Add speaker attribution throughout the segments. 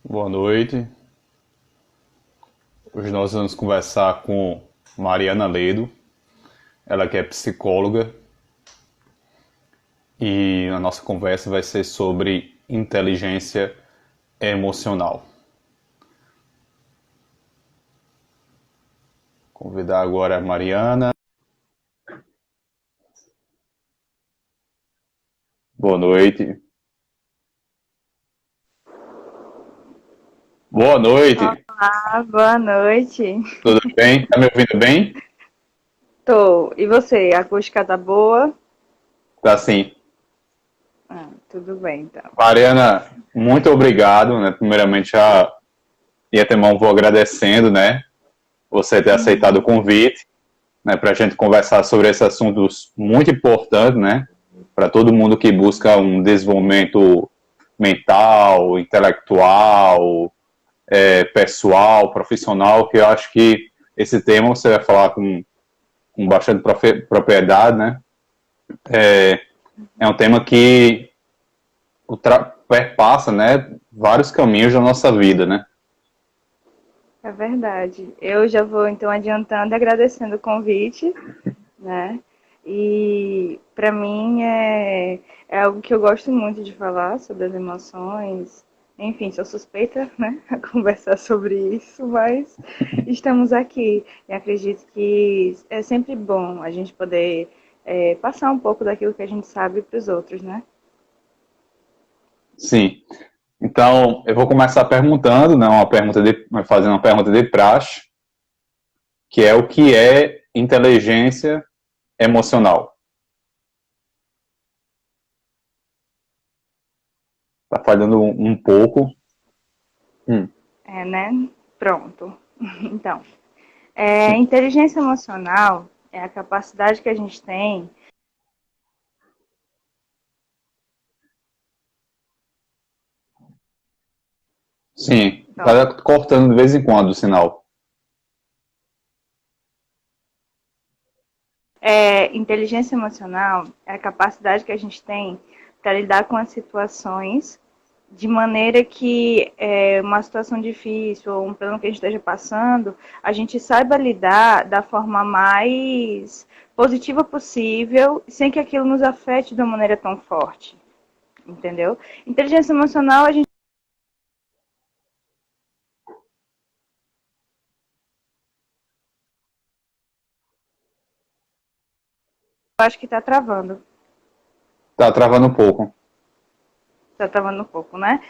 Speaker 1: Boa noite. Hoje nós vamos conversar com Mariana Ledo, ela que é psicóloga, e a nossa conversa vai ser sobre inteligência emocional. Convidar agora a Mariana. Boa noite. Boa noite.
Speaker 2: Olá, boa noite.
Speaker 1: Tudo bem? Tá me ouvindo bem?
Speaker 2: Tô. E você? A acústica tá boa?
Speaker 1: Tá sim.
Speaker 2: Tudo bem, então.
Speaker 1: Mariana, muito obrigado, né? Primeiramente, já de antemão vou agradecendo, né? Você ter aceitado o convite, né? Para a gente conversar sobre esses assuntos muito importantes, né? Para todo mundo que busca um desenvolvimento mental, intelectual, pessoal, profissional, que eu acho que esse tema você vai falar com bastante propriedade, né? É um tema que perpassa, né, vários caminhos da nossa vida, né?
Speaker 2: É verdade. Eu já vou, então, adiantando e agradecendo o convite, né? E para mim é algo que eu gosto muito de falar sobre as emoções. Enfim, sou suspeita, né, a conversar sobre isso, mas estamos aqui. E acredito que é sempre bom a gente poder passar um pouco daquilo que a gente sabe para os outros, né?
Speaker 1: Sim. Então, eu vou começar perguntando, né, fazendo uma pergunta de praxe, que é o que é inteligência emocional. Tá falhando um pouco. Hum.
Speaker 2: É, né? Pronto. Então, inteligência emocional é a capacidade que a gente tem.
Speaker 1: Sim,
Speaker 2: Então,
Speaker 1: tá cortando de vez em quando o sinal.
Speaker 2: inteligência emocional é a capacidade que a gente tem para lidar com as situações de maneira que uma situação difícil ou um problema que a gente esteja passando, a gente saiba lidar da forma mais positiva possível, sem que aquilo nos afete de uma maneira tão forte, entendeu? Inteligência emocional, a gente acha que está travando.
Speaker 1: Tá travando um pouco.
Speaker 2: Tá travando um pouco, né?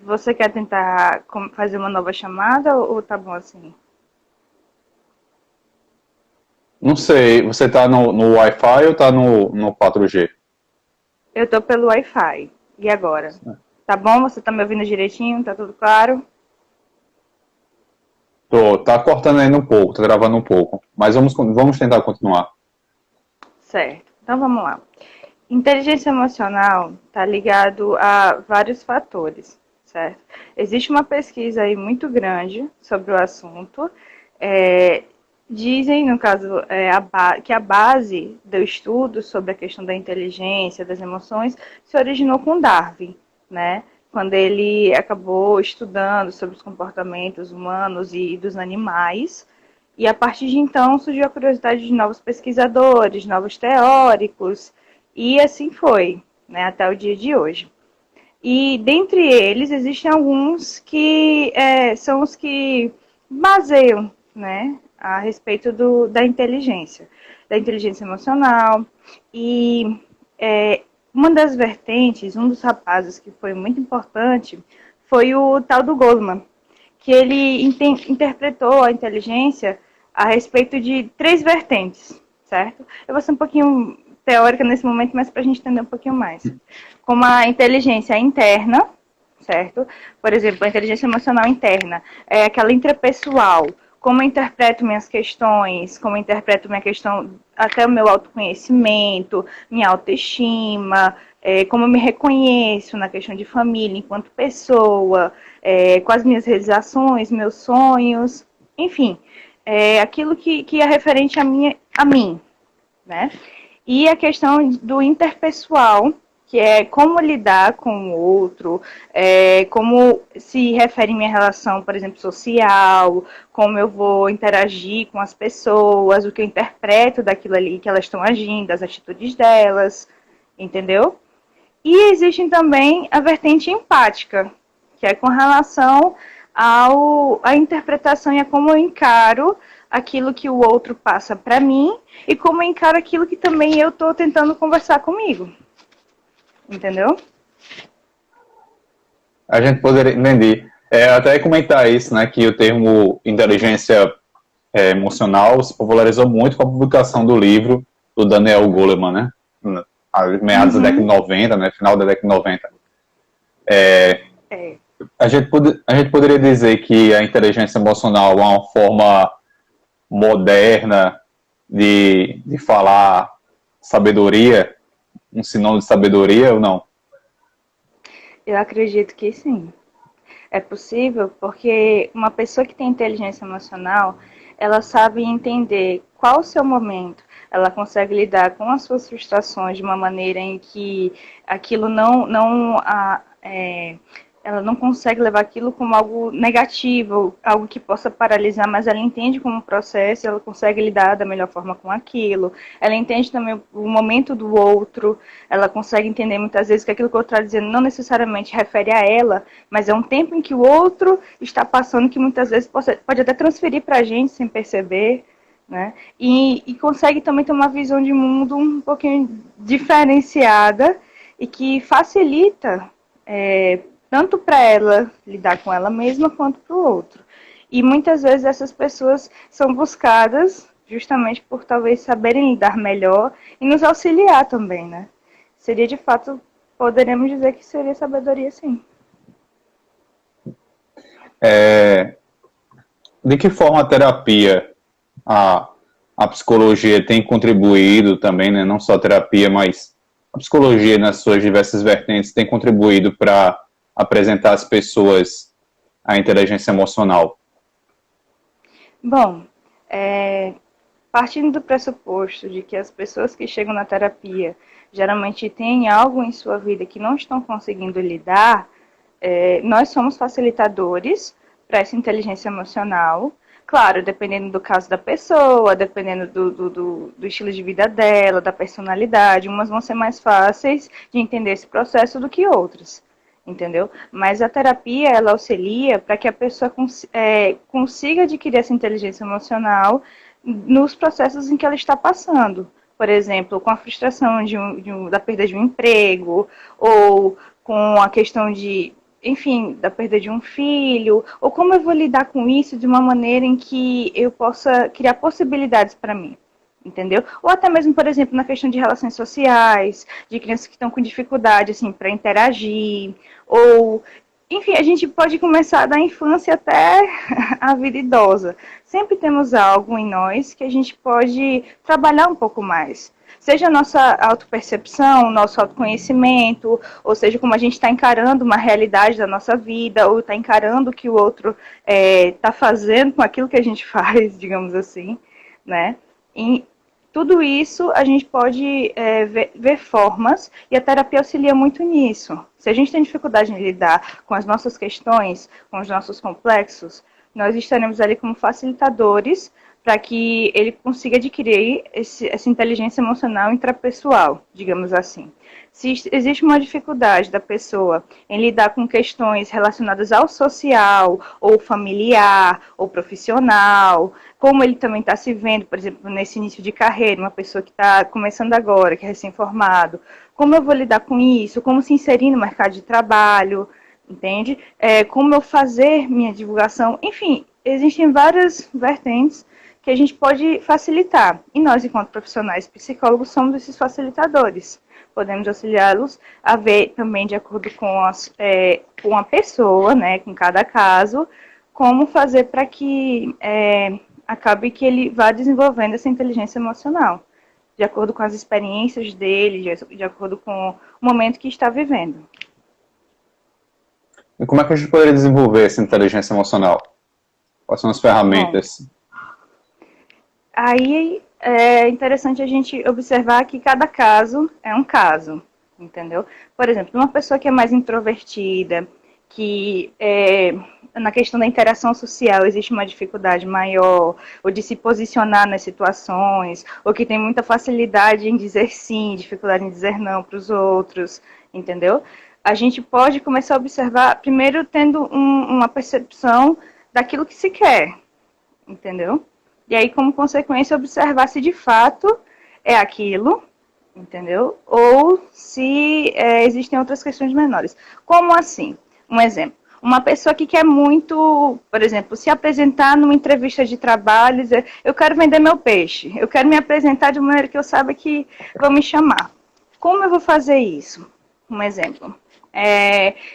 Speaker 2: Você quer tentar fazer uma nova chamada ou tá bom assim?
Speaker 1: Não sei, você tá no Wi-Fi ou tá no 4G?
Speaker 2: Eu tô pelo Wi-Fi. E agora? Tá bom? Você tá me ouvindo direitinho? Tá tudo claro?
Speaker 1: Tá cortando ainda um pouco, tá travando um pouco. Mas vamos tentar continuar.
Speaker 2: Certo. Então vamos lá. Inteligência emocional está ligado a vários fatores, certo? Existe uma pesquisa aí muito grande sobre o assunto. É, dizem, no caso, que a base do estudo sobre a questão da inteligência, das emoções, se originou com Darwin, né? Quando ele acabou estudando sobre os comportamentos humanos e dos animais. E a partir de então surgiu a curiosidade de novos pesquisadores, novos teóricos, e assim foi, né, até o dia de hoje. E dentre eles existem alguns que são os que baseiam, né, a respeito da inteligência emocional. E uma das vertentes, um dos rapazes que foi muito importante, foi o tal do Goldman, que ele interpretou a inteligência a respeito de três vertentes, certo? Eu vou ser um pouquinho teórica nesse momento, mas para a gente entender um pouquinho mais. Como a inteligência interna, certo? Por exemplo, a inteligência emocional interna é aquela intrapessoal, como eu interpreto minhas questões, como eu interpreto minha questão, até o meu autoconhecimento, minha autoestima, como eu me reconheço na questão de família enquanto pessoa, com as minhas realizações, meus sonhos, enfim, aquilo que é referente a mim, né? E a questão do interpessoal, que é como lidar com o outro, como se refere em minha relação, por exemplo, social, como eu vou interagir com as pessoas, o que eu interpreto daquilo ali que elas estão agindo, as atitudes delas, entendeu? E existe também a vertente empática, que é com relação à interpretação e a como eu encaro aquilo que o outro passa para mim e como eu encaro aquilo que também eu estou tentando conversar comigo. Entendeu?
Speaker 1: A gente poderia entender. Até comentar isso, né, que o termo inteligência emocional se popularizou muito com a publicação do livro do Daniel Goleman, né, meados da década de 90, né, final da década de 90. A gente poderia dizer que a inteligência emocional é uma forma moderna de falar sabedoria, um sinônimo de sabedoria ou não?
Speaker 2: Eu acredito que sim. É possível porque uma pessoa que tem inteligência emocional, ela sabe entender qual o seu momento, ela consegue lidar com as suas frustrações de uma maneira em que aquilo ela não consegue levar aquilo como algo negativo, algo que possa paralisar, mas ela entende como um processo, ela consegue lidar da melhor forma com aquilo. Ela entende também o momento do outro, ela consegue entender muitas vezes que aquilo que eu estou dizendo não necessariamente refere a ela, mas é um tempo em que o outro está passando que muitas vezes pode até transferir para a gente sem perceber. Né? E consegue também ter uma visão de mundo um pouquinho diferenciada e que facilita tanto para ela lidar com ela mesma quanto para o outro. E muitas vezes essas pessoas são buscadas justamente por talvez saberem lidar melhor e nos auxiliar também, né? Seria de fato, poderemos dizer que seria sabedoria, sim.
Speaker 1: De que forma a terapia, a psicologia tem contribuído também, né? Não só a terapia, mas a psicologia nas suas diversas vertentes tem contribuído para apresentar às pessoas a inteligência emocional?
Speaker 2: Bom, partindo do pressuposto de que as pessoas que chegam na terapia geralmente têm algo em sua vida que não estão conseguindo lidar, nós somos facilitadores para essa inteligência emocional. Claro, dependendo do caso da pessoa, dependendo do estilo de vida dela, da personalidade, umas vão ser mais fáceis de entender esse processo do que outras, entendeu? Mas a terapia, ela auxilia para que a pessoa consiga adquirir essa inteligência emocional nos processos em que ela está passando. Por exemplo, com a frustração da perda de um emprego, ou com a questão enfim, da perda de um filho, ou como eu vou lidar com isso de uma maneira em que eu possa criar possibilidades para mim, entendeu? Ou até mesmo, por exemplo, na questão de relações sociais, de crianças que estão com dificuldade, assim, para interagir, ou, enfim, a gente pode começar da infância até a vida idosa. Sempre temos algo em nós que a gente pode trabalhar um pouco mais. Seja a nossa autopercepção, nosso autoconhecimento, ou seja, como a gente está encarando uma realidade da nossa vida, ou está encarando o que o outro está fazendo com aquilo que a gente faz, digamos assim, né? E tudo isso a gente pode ver formas, e a terapia auxilia muito nisso. Se a gente tem dificuldade em lidar com as nossas questões, com os nossos complexos, nós estaremos ali como facilitadores para que ele consiga adquirir essa inteligência emocional intrapessoal, digamos assim. Se existe uma dificuldade da pessoa em lidar com questões relacionadas ao social, ou familiar, ou profissional, como ele também está se vendo, por exemplo, nesse início de carreira, uma pessoa que está começando agora, que é recém-formado, como eu vou lidar com isso, como se inserir no mercado de trabalho, entende? Como eu fazer minha divulgação, enfim, existem várias vertentes que a gente pode facilitar. E nós, enquanto profissionais psicólogos, somos esses facilitadores. Podemos auxiliá-los a ver também, de acordo com a pessoa, né, com cada caso, como fazer para que acabe que ele vá desenvolvendo essa inteligência emocional, de acordo com as experiências dele, de acordo com o momento que está vivendo.
Speaker 1: E como é que a gente poderia desenvolver essa inteligência emocional? Quais são as ferramentas?
Speaker 2: Bom, aí é interessante a gente observar que cada caso é um caso, entendeu? Por exemplo, uma pessoa que é mais introvertida, que na questão da interação social existe uma dificuldade maior, ou de se posicionar nas situações, ou que tem muita facilidade em dizer sim, dificuldade em dizer não para os outros, entendeu? A gente pode começar a observar, primeiro tendo uma percepção daquilo que se quer, entendeu? E aí, como consequência, observar se de fato é aquilo, entendeu? Ou se existem outras questões menores. Como assim? Um exemplo. Uma pessoa que quer muito, por exemplo, se apresentar numa entrevista de trabalho, dizer, eu quero vender meu peixe, eu quero me apresentar de maneira que eu saiba que vão me chamar. Como eu vou fazer isso? Um exemplo.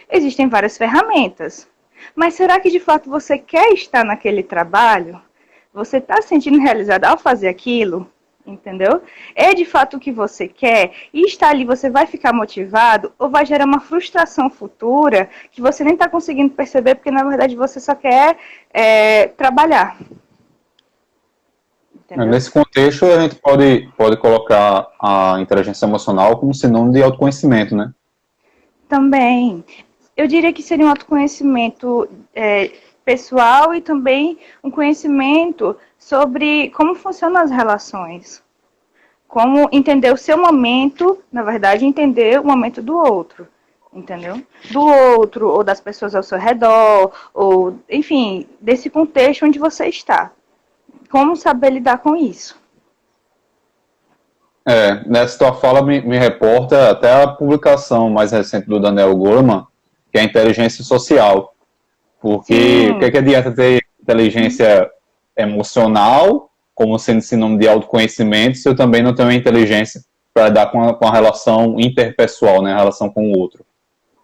Speaker 2: Existem várias ferramentas, mas será que de fato você quer estar naquele trabalho? Você está se sentindo realizado ao fazer aquilo? Entendeu? É de fato o que você quer e estar ali você vai ficar motivado ou vai gerar uma frustração futura que você nem está conseguindo perceber porque na verdade você só quer trabalhar.
Speaker 1: Entendeu? Nesse contexto, a gente pode colocar a inteligência emocional como sinônimo de autoconhecimento, né?
Speaker 2: Também. Eu diria que seria um autoconhecimento pessoal e também um conhecimento sobre como funcionam as relações. Como entender o seu momento, na verdade, entender o momento do outro, entendeu? Do outro, ou das pessoas ao seu redor, ou, enfim, desse contexto onde você está. Como saber lidar com isso?
Speaker 1: Nessa tua fala me reporta até a publicação mais recente do Daniel Goleman, que é a inteligência social. Porque o que adianta ter inteligência emocional como sendo sinônimo de autoconhecimento se eu também não tenho a inteligência para lidar com a relação interpessoal, né, a relação com o outro?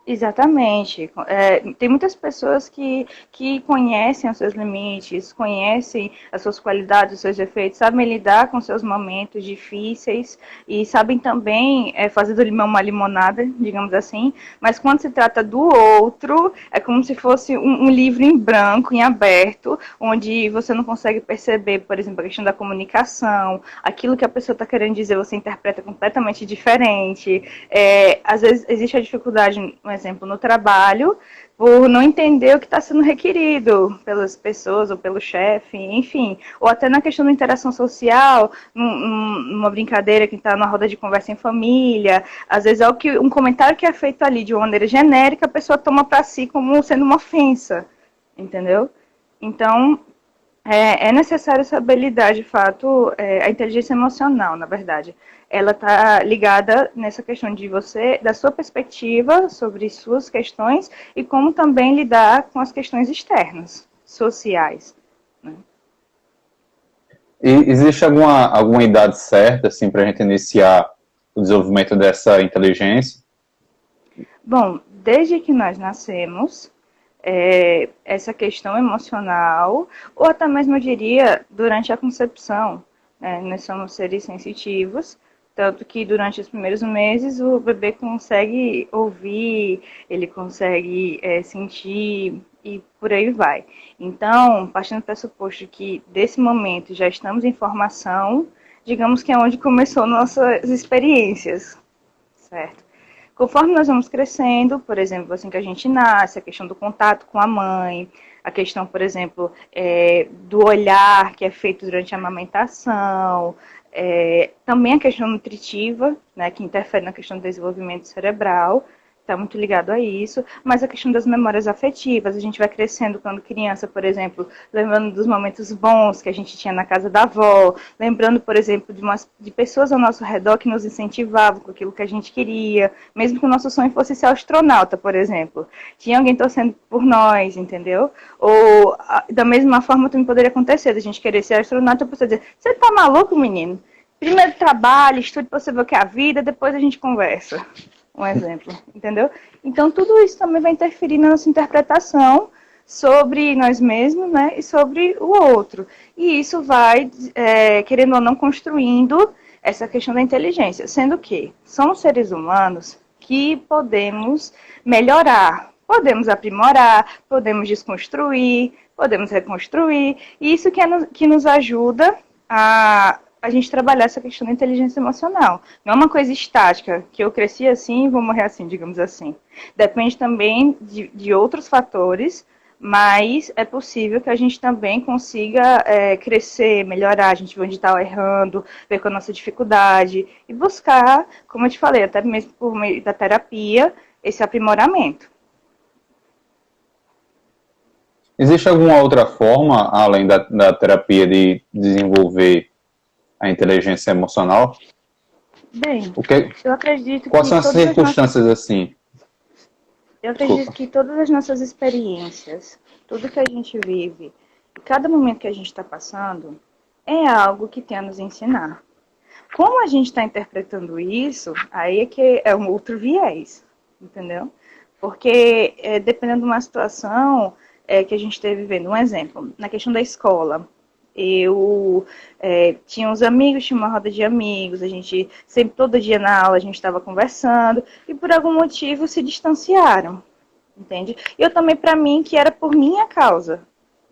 Speaker 2: Exatamente. Tem muitas pessoas que conhecem os seus limites, conhecem as suas qualidades, os seus defeitos, sabem lidar com seus momentos difíceis e sabem também fazer do limão uma limonada, digamos assim, mas quando se trata do outro, é como se fosse um livro em branco, em aberto, onde você não consegue perceber, por exemplo, a questão da comunicação, aquilo que a pessoa está querendo dizer, você interpreta completamente diferente. Às vezes existe a dificuldade, exemplo, no trabalho, por não entender o que está sendo requerido pelas pessoas ou pelo chefe, enfim. Ou até na questão da interação social, numa brincadeira que está numa roda de conversa em família. Às vezes é um comentário que é feito ali de uma maneira genérica, a pessoa toma para si como sendo uma ofensa, entendeu? Então, é necessário saber lidar, de fato, a inteligência emocional, na verdade. Ela está ligada nessa questão de você, da sua perspectiva sobre suas questões e como também lidar com as questões externas, sociais. Né?
Speaker 1: E existe alguma idade certa, assim, para a gente iniciar o desenvolvimento dessa inteligência?
Speaker 2: Bom, desde que nós nascemos, essa questão emocional, ou até mesmo eu diria durante a concepção, nós somos seres sensitivos, tanto que durante os primeiros meses o bebê consegue ouvir, ele consegue sentir e por aí vai. Então, partindo do pressuposto que desse momento já estamos em formação, digamos que é onde começou nossas experiências, certo? Conforme nós vamos crescendo, por exemplo, assim que a gente nasce, a questão do contato com a mãe, a questão, por exemplo, do olhar que é feito durante a amamentação, também a questão nutritiva, né, que interfere na questão do desenvolvimento cerebral, está muito ligado a isso, mas a questão das memórias afetivas, a gente vai crescendo quando criança, por exemplo, lembrando dos momentos bons que a gente tinha na casa da avó, lembrando, por exemplo, de pessoas ao nosso redor que nos incentivavam com aquilo que a gente queria, mesmo que o nosso sonho fosse ser astronauta, por exemplo. Tinha alguém torcendo por nós, entendeu? Ou, da mesma forma, também poderia acontecer, da gente querer ser astronauta, a pessoa dizer, você tá maluco, menino? Primeiro trabalho, estude pra você ver o que é a vida, depois a gente conversa. Um exemplo, entendeu? Então, tudo isso também vai interferir na nossa interpretação sobre nós mesmos, né, e sobre o outro. E isso vai, querendo ou não, construindo essa questão da inteligência, sendo que somos seres humanos que podemos melhorar, podemos aprimorar, podemos desconstruir, podemos reconstruir, e isso que nos ajuda a a gente trabalhar essa questão da inteligência emocional. Não é uma coisa estática, que eu cresci assim e vou morrer assim, digamos assim. Depende também de outros fatores, mas é possível que a gente também consiga crescer, melhorar, a gente ver onde está errando, ver com a nossa dificuldade e buscar, como eu te falei, até mesmo por meio da terapia, esse aprimoramento.
Speaker 1: Existe alguma outra forma, além da terapia, de desenvolver a inteligência emocional?
Speaker 2: Bem,
Speaker 1: O que,
Speaker 2: eu acredito
Speaker 1: quais
Speaker 2: que
Speaker 1: são as
Speaker 2: todas as nossas
Speaker 1: circunstâncias assim?
Speaker 2: Eu acredito
Speaker 1: Desculpa.
Speaker 2: que todas as nossas experiências, tudo que a gente vive, cada momento que a gente está passando, é algo que tem a nos ensinar. Como a gente está interpretando isso, aí é que é um outro viés, entendeu? Porque dependendo de uma situação que a gente esteja vivendo, um exemplo, na questão da escola, eu tinha uns amigos, tinha uma roda de amigos, a gente sempre, todo dia na aula, a gente estava conversando, e por algum motivo se distanciaram, entende? E eu também, para mim, que era por minha causa,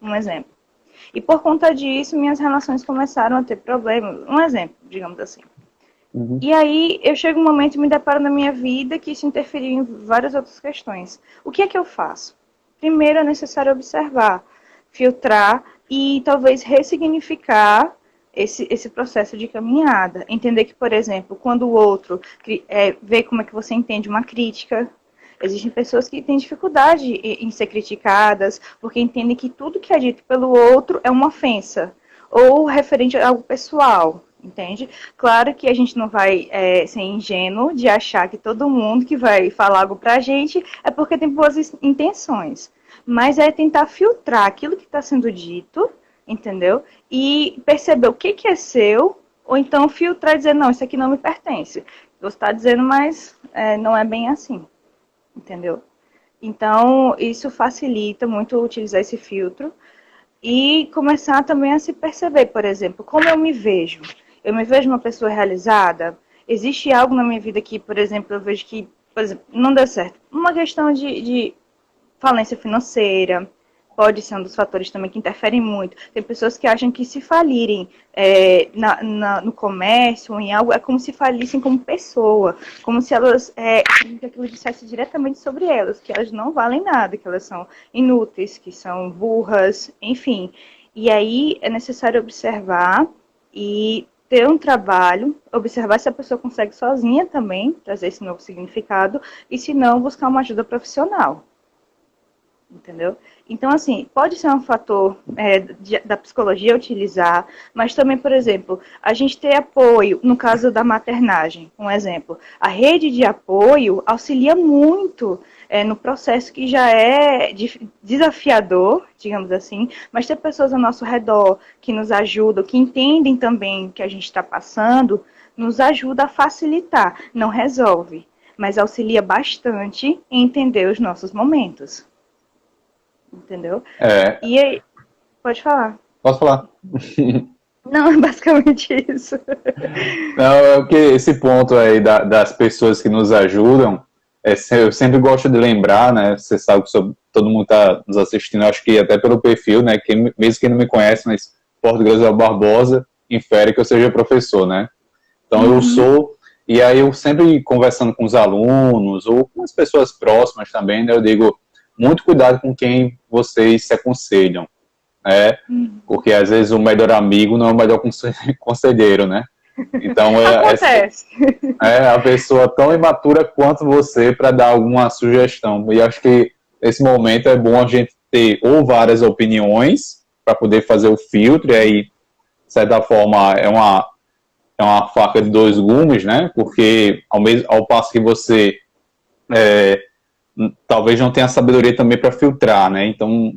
Speaker 2: um exemplo. E por conta disso, minhas relações começaram a ter problemas, um exemplo, digamos assim.
Speaker 1: Uhum.
Speaker 2: E aí eu chego um momento e me deparo na minha vida que isso interferiu em várias outras questões. O que é que eu faço? Primeiro é necessário observar, filtrar e talvez ressignificar esse processo de caminhada. Entender que, por exemplo, quando o outro vê como é que você entende uma crítica, existem pessoas que têm dificuldade em ser criticadas, porque entendem que tudo que é dito pelo outro é uma ofensa, ou referente a algo pessoal, entende? Claro que a gente não vai ser ingênuo de achar que todo mundo que vai falar algo pra gente é porque tem boas intenções. Mas é tentar filtrar aquilo que está sendo dito, entendeu? E perceber o que é seu, ou então filtrar e dizer, não, isso aqui não me pertence. Você está dizendo, mas não é bem assim, entendeu? Então, isso facilita muito utilizar esse filtro e começar também a se perceber, por exemplo, como eu me vejo. Eu me vejo uma pessoa realizada? Existe algo na minha vida que, por exemplo, eu vejo que, por exemplo, não deu certo. Uma questão de falência financeira, pode ser um dos fatores também que interferem muito. Tem pessoas que acham que se falirem no comércio ou em algo, é como se falissem como pessoa, como se elas, que aquilo dissesse diretamente sobre elas, que elas não valem nada, que elas são inúteis, que são burras, enfim. E aí é necessário observar e ter um trabalho, observar se a pessoa consegue sozinha também trazer esse novo significado, e se não, buscar uma ajuda profissional. Entendeu? Então, assim, pode ser um fator da psicologia utilizar, mas também, por exemplo, a gente ter apoio, no caso da maternagem, um exemplo, a rede de apoio auxilia muito no processo que já é desafiador, digamos assim, mas ter pessoas ao nosso redor que nos ajudam, que entendem também o que a gente está passando, nos ajuda a facilitar, não resolve, mas auxilia bastante em entender os nossos momentos. Entendeu?
Speaker 1: É,
Speaker 2: E aí, pode falar.
Speaker 1: posso falar?
Speaker 2: Não, é basicamente isso.
Speaker 1: Não, é que esse ponto aí das pessoas que nos ajudam, eu sempre gosto de lembrar, né? Você sabe que todo mundo está nos assistindo, acho que até pelo perfil, né? Mesmo quem não me conhece, mas Português Barbosa infere que eu seja professor, né? Então eu sou, e aí eu sempre conversando com os alunos ou com as pessoas próximas também, né? Eu digo, muito cuidado com quem vocês se aconselham, né? Porque às vezes o melhor amigo não é o melhor conselheiro, né? Então
Speaker 2: Acontece.
Speaker 1: é a pessoa tão imatura quanto você para dar alguma sugestão. E acho que nesse momento é bom a gente ter ou várias opiniões para poder fazer o filtro, e aí, de certa forma, é uma faca de dois gumes, né? Porque ao passo que você talvez não tenha sabedoria também para filtrar, né? Então,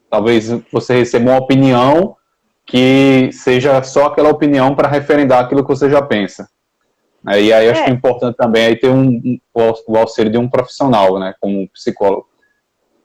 Speaker 1: talvez você receba uma opinião que seja só aquela opinião para referendar aquilo que você já pensa. E aí acho que é importante também aí ter o auxílio de um profissional, né, como um psicólogo.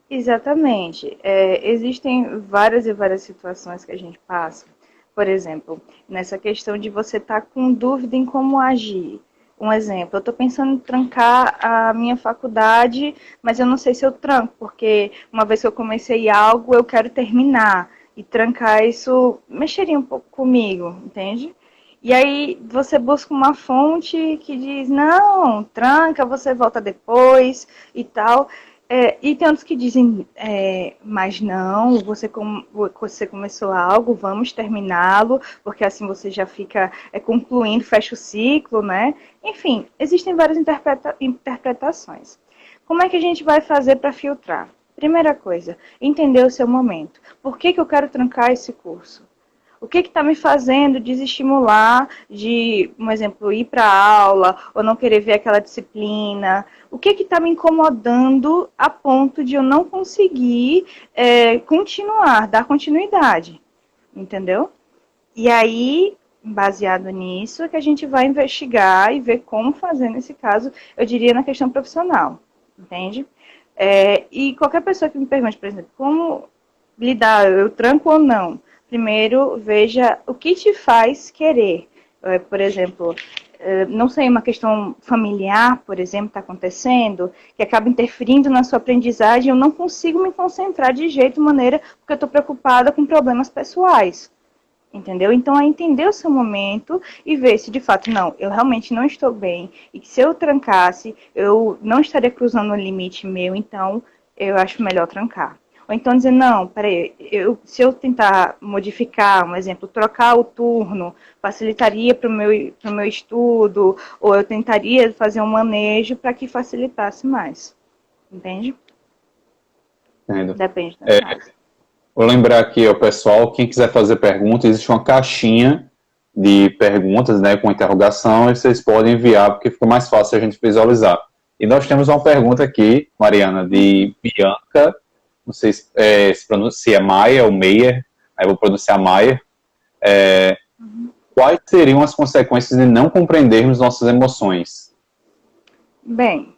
Speaker 2: Exatamente. Existem várias e várias situações que a gente passa. Por exemplo, nessa questão de você estar com dúvida em como agir. Um exemplo, eu estou pensando em trancar a minha faculdade, mas eu não sei se eu tranco, porque uma vez que eu comecei algo, eu quero terminar. E trancar isso mexeria um pouco comigo, entende? E aí você busca uma fonte que diz, não, tranca, você volta depois e tal. E tem outros que dizem, mas não, você começou algo, vamos terminá-lo, porque assim você já fica concluindo, fecha o ciclo, né? Enfim, existem várias interpretações. Como é que a gente vai fazer para filtrar? Primeira coisa, entender o seu momento. Por que eu quero trancar esse curso? O que está me fazendo desestimular de, um exemplo, ir para a aula ou não querer ver aquela disciplina? O que está me incomodando a ponto de eu não conseguir continuar, dar continuidade? Entendeu? E aí, baseado nisso, é que a gente vai investigar e ver como fazer nesse caso, eu diria na questão profissional, entende? E qualquer pessoa que me pergunte, por exemplo, como lidar, eu tranco ou não? Primeiro, veja o que te faz querer. Por exemplo, não sei, uma questão familiar, por exemplo, está acontecendo, que acaba interferindo na sua aprendizagem, eu não consigo me concentrar de jeito, maneira, porque eu estou preocupada com problemas pessoais. Entendeu? Então, é entender o seu momento e ver se de fato, não, eu realmente não estou bem e que se eu trancasse, eu não estaria cruzando o limite meu, então eu acho melhor trancar. Ou então dizer, não, peraí, se eu tentar modificar, um exemplo, trocar o turno, facilitaria para o meu estudo, ou eu tentaria fazer um manejo para que facilitasse mais. Entende?
Speaker 1: Entendo.
Speaker 2: Depende do caso.
Speaker 1: Vou lembrar aqui ao pessoal, quem quiser fazer perguntas, existe uma caixinha de perguntas, né, com interrogação, e vocês podem enviar, porque fica mais fácil a gente visualizar. E nós temos uma pergunta aqui, Mariana, de Bianca, não sei se pronuncia Maia ou Meyer, aí eu vou pronunciar Maia. Quais seriam as consequências de não compreendermos nossas emoções?
Speaker 2: Bem,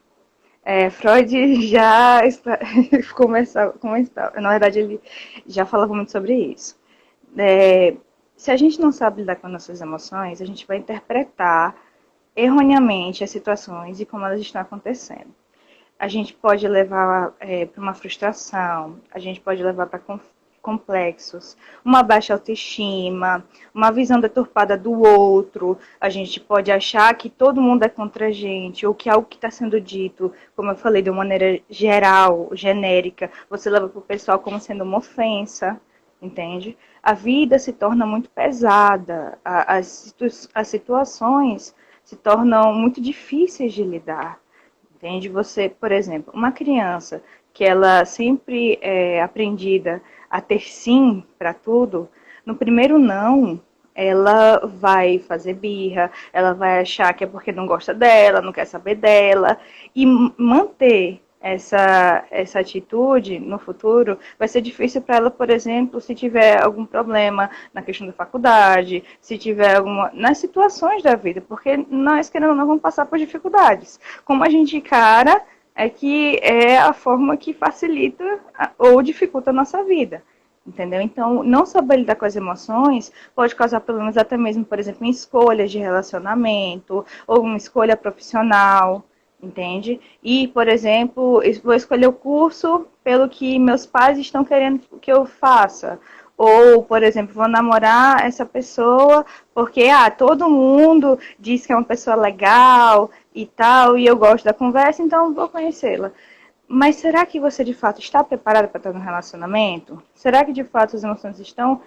Speaker 2: Freud já começou, na verdade ele já falava muito sobre isso. Se a gente não sabe lidar com nossas emoções, a gente vai interpretar erroneamente as situações e como elas estão acontecendo. A gente pode levar para uma frustração, a gente pode levar para complexos, uma baixa autoestima, uma visão deturpada do outro, a gente pode achar que todo mundo é contra a gente, ou que algo que está sendo dito, como eu falei, de uma maneira geral, genérica, você leva para o pessoal como sendo uma ofensa, entende? A vida se torna muito pesada, as situações se tornam muito difíceis de lidar, entende? Você, por exemplo, uma criança que ela sempre é aprendida a ter sim para tudo, no primeiro não, ela vai fazer birra, ela vai achar que é porque não gosta dela, não quer saber dela, e manter essa atitude no futuro vai ser difícil para ela, por exemplo, se tiver algum problema na questão da faculdade, se tiver alguma nas situações da vida, porque nós querendo ou não vamos passar por dificuldades. Como a gente encara que é a forma que facilita ou dificulta a nossa vida. Entendeu? Então, não saber lidar com as emoções pode causar problemas até mesmo, por exemplo, em escolhas de relacionamento ou uma escolha profissional, entende? E, por exemplo, vou escolher o curso pelo que meus pais estão querendo que eu faça. Ou, por exemplo, vou namorar essa pessoa porque todo mundo diz que é uma pessoa legal e tal, e eu gosto da conversa, então vou conhecê-la. Mas será que você de fato está preparada para estar no relacionamento? Será que de fato as emoções estão?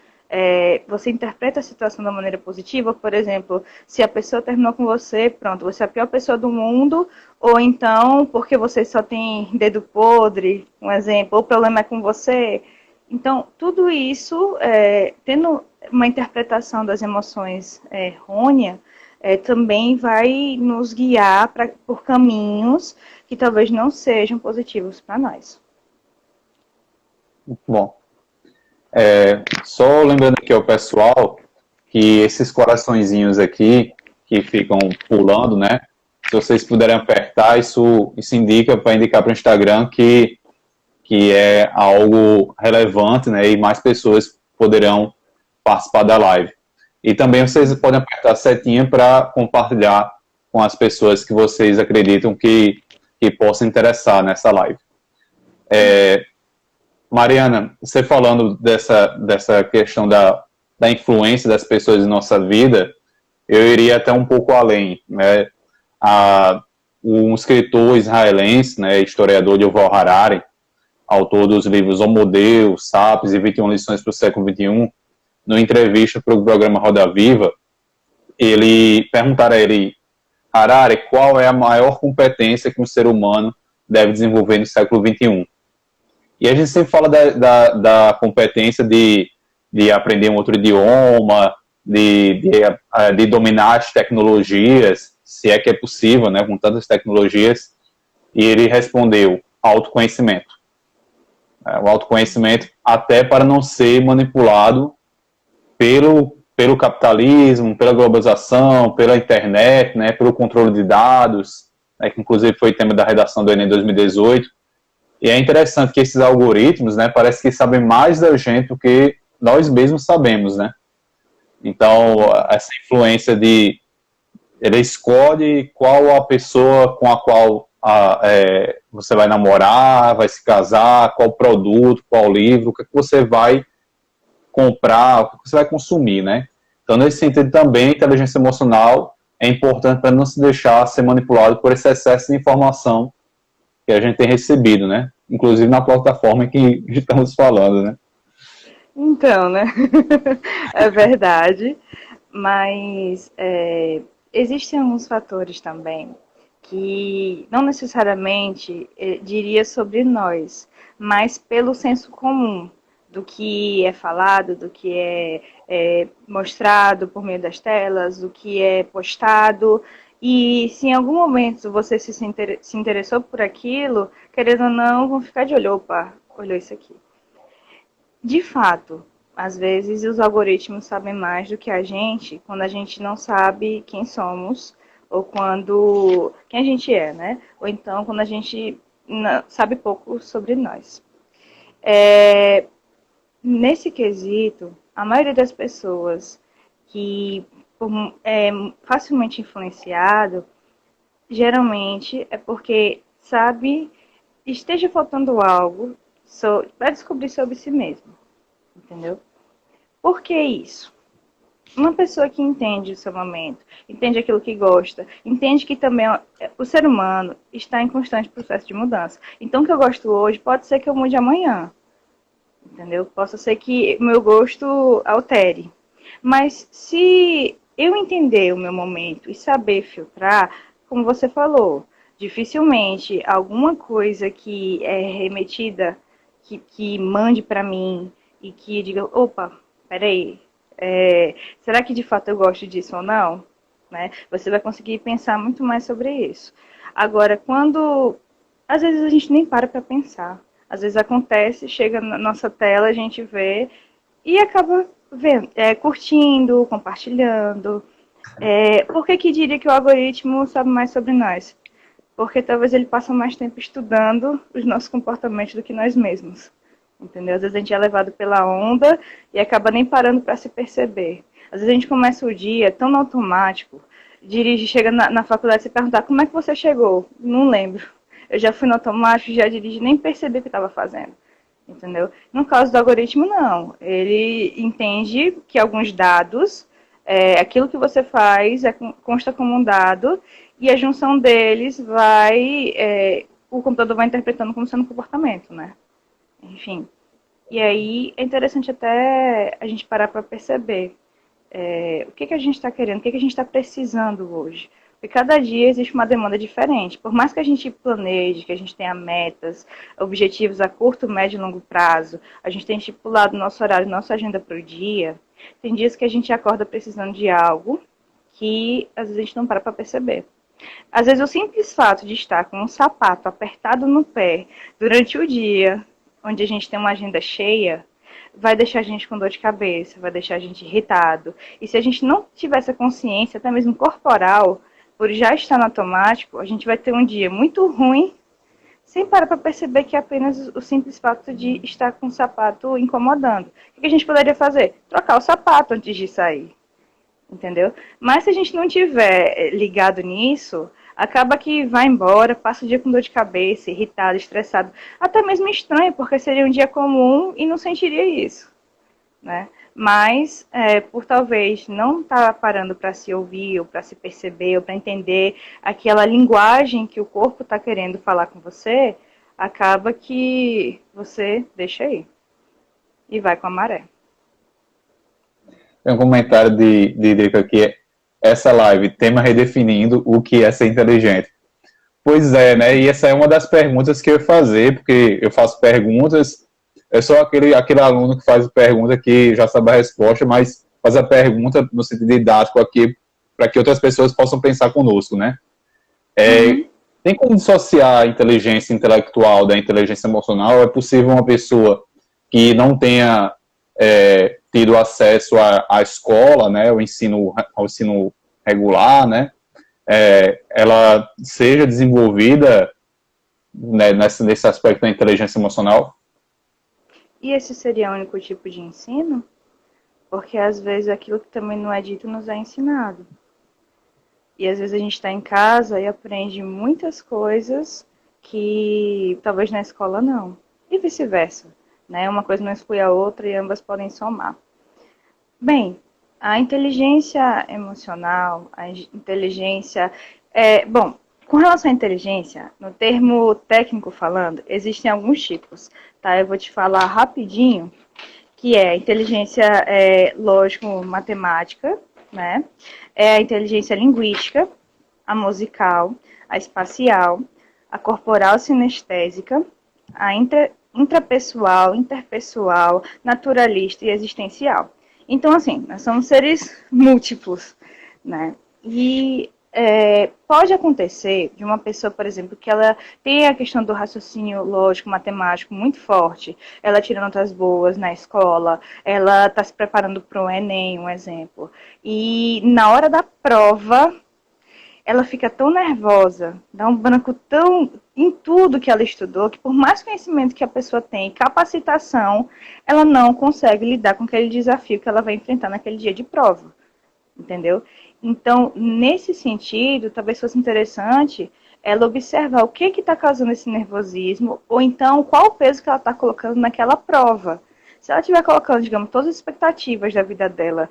Speaker 2: Você interpreta a situação da maneira positiva? Por exemplo, se a pessoa terminou com você, pronto, você é a pior pessoa do mundo, ou então porque você só tem dedo podre, um exemplo, ou o problema é com você. Então, tudo isso, tendo uma interpretação das emoções errônea, também vai nos guiar por caminhos que talvez não sejam positivos para nós.
Speaker 1: Bom, só lembrando aqui ao pessoal que esses coraçõezinhos aqui que ficam pulando, né? Se vocês puderem apertar, isso indica para indicar para o Instagram que é algo relevante, né? E mais pessoas poderão participar da live. E também vocês podem apertar a setinha para compartilhar com as pessoas que vocês acreditam que possam interessar nessa live. Mariana, você falando dessa questão da influência das pessoas em nossa vida, eu iria até um pouco além, né? Um escritor israelense, né, historiador de Yuval Harari, autor dos livros Homo Deus, Sapiens e 21 lições para o século XXI, numa entrevista para o programa Roda Viva, ele perguntaram a ele, Harari, qual é a maior competência que um ser humano deve desenvolver no século XXI? E a gente sempre fala da competência de aprender um outro idioma, de dominar as tecnologias, se é que é possível, né, com tantas tecnologias. E ele respondeu, autoconhecimento. O autoconhecimento até para não ser manipulado pelo capitalismo, pela globalização, pela internet, né, pelo controle de dados, né, que inclusive foi tema da redação do Enem 2018. E é interessante que esses algoritmos, né, parece que sabem mais da gente do que nós mesmos sabemos, né? Então, essa influência ele escolhe qual a pessoa com a qual você vai namorar, vai se casar, qual produto, qual livro, o que você vai comprar, o que você vai consumir, né? Então, nesse sentido também, a inteligência emocional é importante para não se deixar ser manipulado por esse excesso de informação que a gente tem recebido, né? Inclusive na plataforma que estamos falando, né?
Speaker 2: Então, né? É verdade, mas existem alguns fatores também que não necessariamente diria sobre nós, mas pelo senso comum do que é falado, do que é mostrado por meio das telas, do que é postado. E se em algum momento você se interessou por aquilo, querendo ou não, vão ficar de olho, opa, olhou isso aqui. De fato, às vezes os algoritmos sabem mais do que a gente quando a gente não sabe quem somos ou quando quem a gente é, né? Ou então quando a gente sabe pouco sobre nós. Nesse quesito, a maioria das pessoas que é facilmente influenciado, geralmente é porque sabe, esteja faltando algo para descobrir sobre si mesmo, entendeu? Por que isso? Uma pessoa que entende o seu momento, entende aquilo que gosta, entende que também o ser humano está em constante processo de mudança. Então, o que eu gosto hoje pode ser que eu mude amanhã, entendeu? Possa ser que o meu gosto altere. Mas se eu entender o meu momento e saber filtrar, como você falou, dificilmente alguma coisa que é remetida, que mande para mim e que diga, opa, peraí, será que de fato eu gosto disso ou não? Né? Você vai conseguir pensar muito mais sobre isso. Agora, quando às vezes a gente nem para pensar, às vezes acontece, chega na nossa tela, a gente vê e acaba vendo, curtindo, compartilhando. Por que diria que o algoritmo sabe mais sobre nós? Porque talvez ele passe mais tempo estudando os nossos comportamentos do que nós mesmos. Entendeu? Às vezes a gente é levado pela onda e acaba nem parando para se perceber. Às vezes a gente começa o dia tão no automático, dirige, chega na faculdade e se perguntar como é que você chegou? Não lembro. Eu já fui no automático, já dirigi, nem percebi o que estava fazendo. Entendeu? No caso do algoritmo, não. Ele entende que alguns dados, aquilo que você faz consta como um dado, e a junção deles o computador vai interpretando como sendo um comportamento, né? Enfim. E aí é interessante até a gente parar para perceber o que a gente está querendo, o que a gente está precisando hoje. Porque cada dia existe uma demanda diferente. Por mais que a gente planeje, que a gente tenha metas, objetivos a curto, médio e longo prazo, a gente tem estipulado nosso horário, nossa agenda para o dia, tem dias que a gente acorda precisando de algo que às vezes a gente não para perceber. Às vezes o simples fato de estar com um sapato apertado no pé durante o dia, onde a gente tem uma agenda cheia, vai deixar a gente com dor de cabeça, vai deixar a gente irritado. E se a gente não tiver essa consciência, até mesmo corporal, por já estar no automático, a gente vai ter um dia muito ruim, sem parar para perceber que é apenas o simples fato de estar com o sapato incomodando. O que a gente poderia fazer? Trocar o sapato antes de sair. Entendeu? Mas se a gente não tiver ligado nisso, acaba que vai embora, passa o dia com dor de cabeça, irritado, estressado, até mesmo estranho, porque seria um dia comum e não sentiria isso. né? Mas, por talvez não estar parando para se ouvir, ou para se perceber, ou para entender aquela linguagem que o corpo está querendo falar com você, acaba que você deixa aí e vai com a maré.
Speaker 1: Tem um comentário de Drica aqui, essa live, tema redefinindo o que é ser inteligente. Pois é, né? E essa é uma das perguntas que eu ia fazer, porque eu faço perguntas, eu sou aquele aluno que faz pergunta que já sabe a resposta, mas faz a pergunta no sentido didático aqui, para que outras pessoas possam pensar conosco, né?
Speaker 2: Uhum.
Speaker 1: Tem como dissociar a inteligência intelectual da inteligência emocional? É possível uma pessoa que não tenha tido acesso à escola, né, ao ensino regular, né, ela seja desenvolvida, né, nesse aspecto da inteligência emocional?
Speaker 2: E esse seria o único tipo de ensino? Porque às vezes aquilo que também não é dito nos é ensinado. E às vezes a gente está em casa e aprende muitas coisas que talvez na escola não. E vice-versa. Né? Uma coisa não exclui a outra e ambas podem somar. Bem, a inteligência emocional, a inteligência. Bom, com relação à inteligência, no termo técnico falando, existem alguns tipos. Tá? Eu vou te falar rapidinho, que é a inteligência lógico-matemática, né? É a inteligência linguística, a musical, a espacial, a corporal sinestésica, a intrapessoal, interpessoal, naturalista e existencial. Então, assim, nós somos seres múltiplos, né? E pode acontecer de uma pessoa, por exemplo, que ela tem a questão do raciocínio lógico, matemático muito forte, ela tira notas boas na escola, ela está se preparando para o Enem, um exemplo, e na hora da prova ela fica tão nervosa, dá um branco tão em tudo que ela estudou, que por mais conhecimento que a pessoa tem, capacitação, ela não consegue lidar com aquele desafio que ela vai enfrentar naquele dia de prova, entendeu? Então, nesse sentido, talvez fosse interessante ela observar o que está causando esse nervosismo, ou então qual o peso que ela está colocando naquela prova. Se ela estiver colocando, digamos, todas as expectativas da vida dela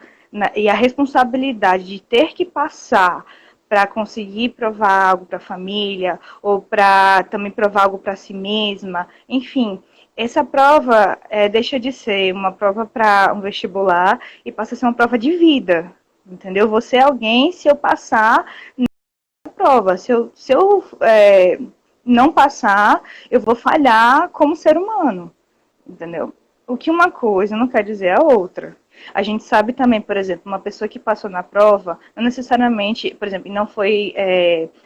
Speaker 2: e a responsabilidade de ter que passar para conseguir provar algo para a família, ou para também provar algo para si mesma, enfim, essa prova deixa de ser uma prova para um vestibular e passa a ser uma prova de vida, entendeu? Você é alguém, se eu passar na prova, se eu não passar, eu vou falhar como ser humano, entendeu? O que uma coisa não quer dizer a outra. A gente sabe também, por exemplo, uma pessoa que passou na prova, não necessariamente, por exemplo, não foi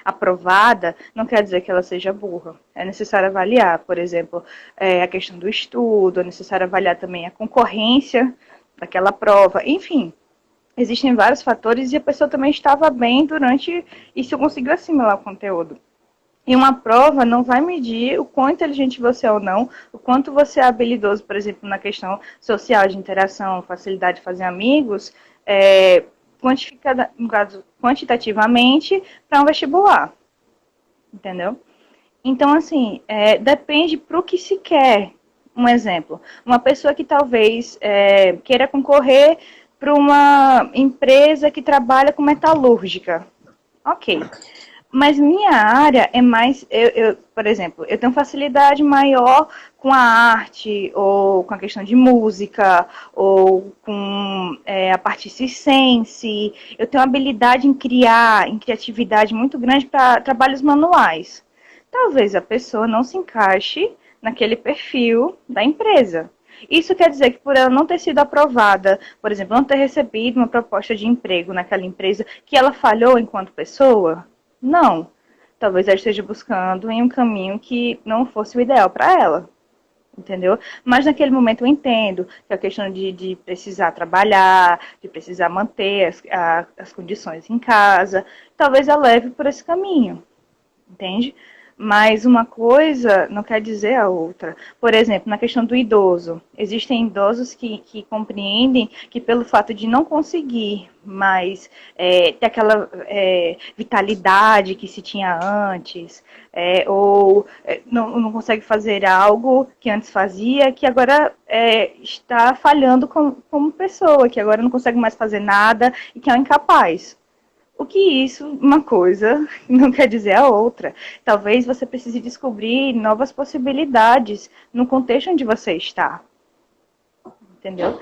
Speaker 2: aprovada, não quer dizer que ela seja burra. É necessário avaliar, por exemplo, a questão do estudo, é necessário avaliar também a concorrência daquela prova, enfim. Existem vários fatores e a pessoa também estava bem durante isso, conseguiu assimilar o conteúdo. E uma prova não vai medir o quão inteligente você é ou não, o quanto você é habilidoso, por exemplo, na questão social de interação, facilidade de fazer amigos, no caso, quantitativamente para um vestibular, entendeu? Então, assim, depende para o que se quer. Um exemplo, uma pessoa que talvez queira concorrer para uma empresa que trabalha com metalúrgica. Ok. Mas minha área é mais, por exemplo, eu tenho facilidade maior com a arte, ou com a questão de música, ou com a parte circense. Eu tenho habilidade em criar, em criatividade muito grande para trabalhos manuais. Talvez a pessoa não se encaixe naquele perfil da empresa. Isso quer dizer que por ela não ter sido aprovada, por exemplo, não ter recebido uma proposta de emprego naquela empresa, que ela falhou enquanto pessoa? Não. Talvez ela esteja buscando em um caminho que não fosse o ideal para ela. Entendeu? Mas naquele momento eu entendo que a questão de precisar trabalhar, de precisar manter as condições em casa, talvez ela leve por esse caminho. Entende? Mas uma coisa não quer dizer a outra. Por exemplo, na questão do idoso, existem idosos que compreendem que pelo fato de não conseguir mais ter aquela vitalidade que se tinha antes, não consegue fazer algo que antes fazia, que agora está falhando como pessoa, que agora não consegue mais fazer nada e que é um incapaz. O que isso, uma coisa, não quer dizer a outra. Talvez você precise descobrir novas possibilidades no contexto onde você está. Entendeu?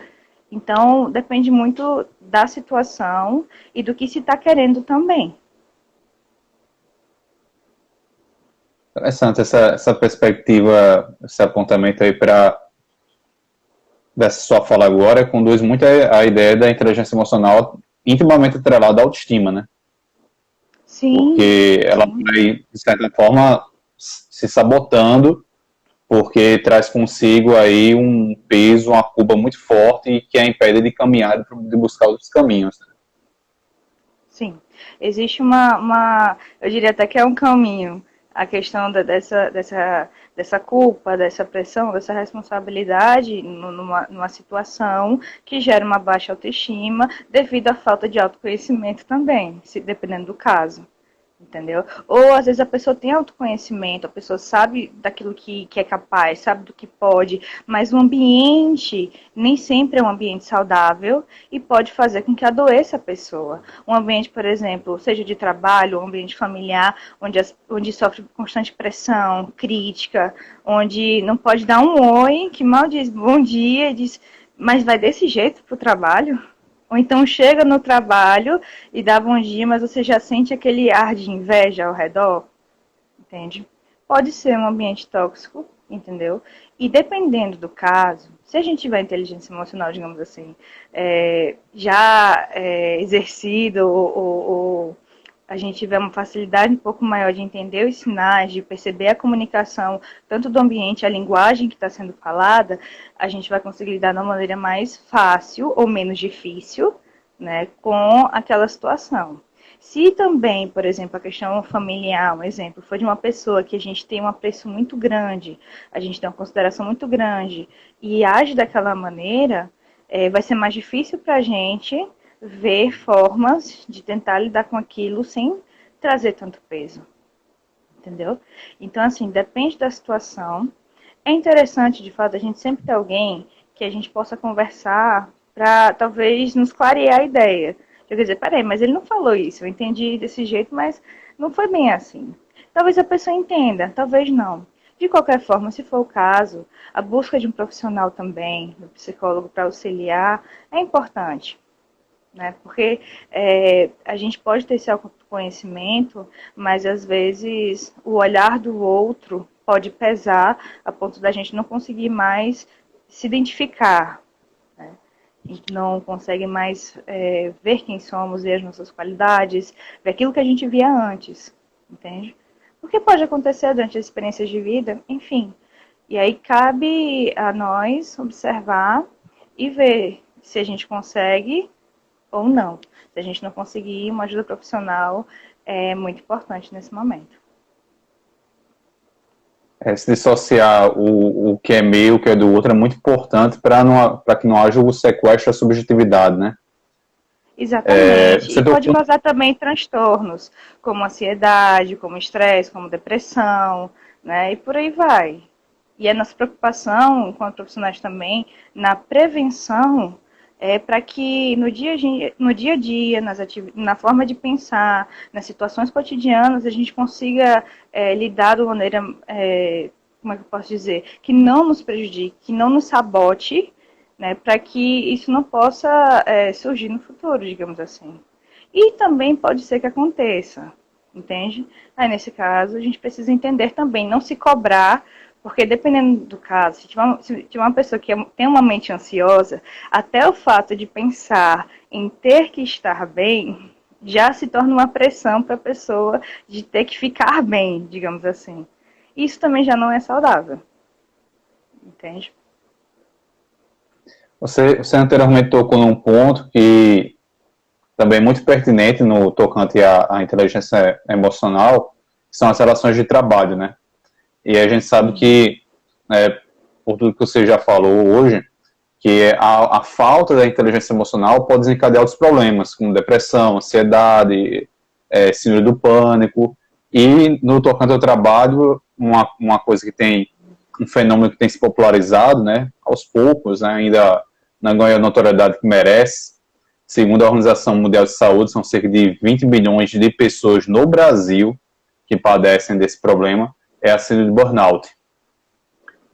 Speaker 2: Então, depende muito da situação e do que se está querendo também.
Speaker 1: Interessante essa perspectiva, esse apontamento aí para dessa sua fala agora, conduz muito a ideia da inteligência emocional intimamente atrelada à autoestima, né?
Speaker 2: Sim.
Speaker 1: Porque ela vai, de certa forma, se sabotando, porque traz consigo aí um peso, uma culpa muito forte que a impede de caminhar, de buscar outros caminhos. Né?
Speaker 2: Sim. Existe eu diria até que é um caminho, a questão dessa culpa, dessa pressão, dessa responsabilidade numa situação que gera uma baixa autoestima devido à falta de autoconhecimento também, dependendo do caso. Entendeu? Ou às vezes a pessoa tem autoconhecimento, a pessoa sabe daquilo que é capaz, sabe do que pode, mas o ambiente nem sempre é um ambiente saudável e pode fazer com que adoeça a pessoa. Um ambiente, por exemplo, seja de trabalho, um ambiente familiar, onde sofre constante pressão, crítica, onde não pode dar um oi, que mal diz bom dia, diz, mas vai desse jeito pro trabalho? Ou então chega no trabalho e dá bom dia, mas você já sente aquele ar de inveja ao redor, entende? Pode ser um ambiente tóxico, entendeu? E dependendo do caso, se a gente tiver inteligência emocional, digamos assim, exercida ou a gente tiver uma facilidade um pouco maior de entender os sinais, de perceber a comunicação, tanto do ambiente, a linguagem que está sendo falada, a gente vai conseguir lidar de uma maneira mais fácil ou menos difícil, né, com aquela situação. Se também, por exemplo, a questão familiar, um exemplo, for de uma pessoa que a gente tem um apreço muito grande, a gente tem uma consideração muito grande e age daquela maneira, vai ser mais difícil para a gente ver formas de tentar lidar com aquilo sem trazer tanto peso. Entendeu? Então, assim, depende da situação. É interessante, de fato, a gente sempre ter alguém que a gente possa conversar para talvez nos clarear a ideia. Quer dizer, peraí, mas ele não falou isso, eu entendi desse jeito, mas não foi bem assim. Talvez a pessoa entenda, talvez não. De qualquer forma, se for o caso, a busca de um profissional também, do psicólogo para auxiliar, é importante. Né? Porque a gente pode ter esse autoconhecimento, mas às vezes o olhar do outro pode pesar a ponto da gente não conseguir mais se identificar, né? A gente não consegue mais ver quem somos, ver as nossas qualidades, ver aquilo que a gente via antes, entende? Porque pode acontecer durante as experiências de vida, enfim. E aí cabe a nós observar e ver se a gente consegue ou não. Se a gente não conseguir, uma ajuda profissional é muito importante nesse momento.
Speaker 1: Se dissociar o que é meu, o que é do outro, é muito importante para que não haja o sequestro da subjetividade, né?
Speaker 2: Exatamente. E pode causar também transtornos, como ansiedade, como estresse, como depressão, né? E por aí vai. E a nossa preocupação, enquanto profissionais também, na prevenção para que no dia a dia, na forma de pensar, nas situações cotidianas, a gente consiga lidar de uma maneira, como é que eu posso dizer, que não nos prejudique, que não nos sabote, né, para que isso não possa surgir no futuro, digamos assim. E também pode ser que aconteça, entende? Aí, nesse caso, a gente precisa entender também, não se cobrar, porque dependendo do caso, se tiver uma pessoa que tem uma mente ansiosa, até o fato de pensar em ter que estar bem, já se torna uma pressão para a pessoa de ter que ficar bem, digamos assim. Isso também já não é saudável. Entende?
Speaker 1: Você anteriormente tocou num ponto que também é muito pertinente no tocante à inteligência emocional, são as relações de trabalho, né? E a gente sabe que, por tudo que você já falou hoje, que a falta da inteligência emocional pode desencadear outros problemas, como depressão, ansiedade, síndrome do pânico. E no tocante ao trabalho, uma coisa que tem, um fenômeno que tem se popularizado, né, aos poucos, né, ainda não ganhou a notoriedade que merece. Segundo a Organização Mundial de Saúde, são cerca de 20 milhões de pessoas no Brasil que padecem desse problema, é a síndrome de burnout.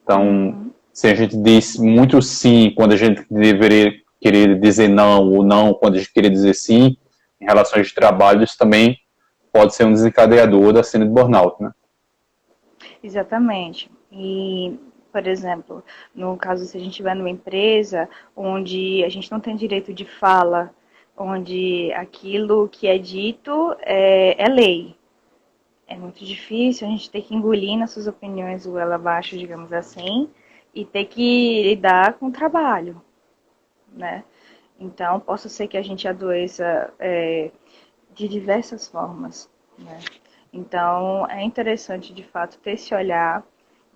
Speaker 1: Então, se a gente diz muito sim quando a gente deveria querer dizer não, ou não quando a gente queria dizer sim, em relações de trabalho, isso também pode ser um desencadeador da síndrome de burnout, né?
Speaker 2: Exatamente. E, por exemplo, no caso, se a gente estiver numa empresa onde a gente não tem direito de fala, onde aquilo que é dito é lei. É muito difícil a gente ter que engolir nossas opiniões goela abaixo, digamos assim, e ter que lidar com o trabalho, né? Então, possa ser que a gente adoeça de diversas formas, né? Então, é interessante, de fato, ter esse olhar,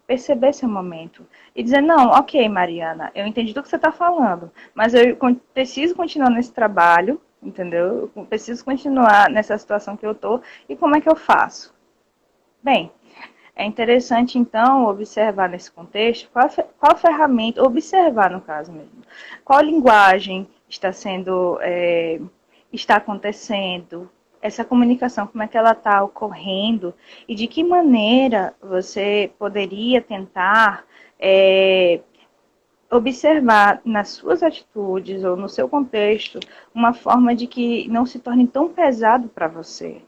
Speaker 2: perceber esse momento e dizer, não, ok, Mariana, eu entendi tudo que você está falando, mas eu preciso continuar nesse trabalho, entendeu? Eu preciso continuar nessa situação que eu estou, e como é que eu faço? Bem, é interessante, então, observar nesse contexto qual ferramenta, observar no caso mesmo, qual linguagem está acontecendo, essa comunicação, como é que ela está ocorrendo e de que maneira você poderia tentar observar nas suas atitudes ou no seu contexto uma forma de que não se torne tão pesado para você.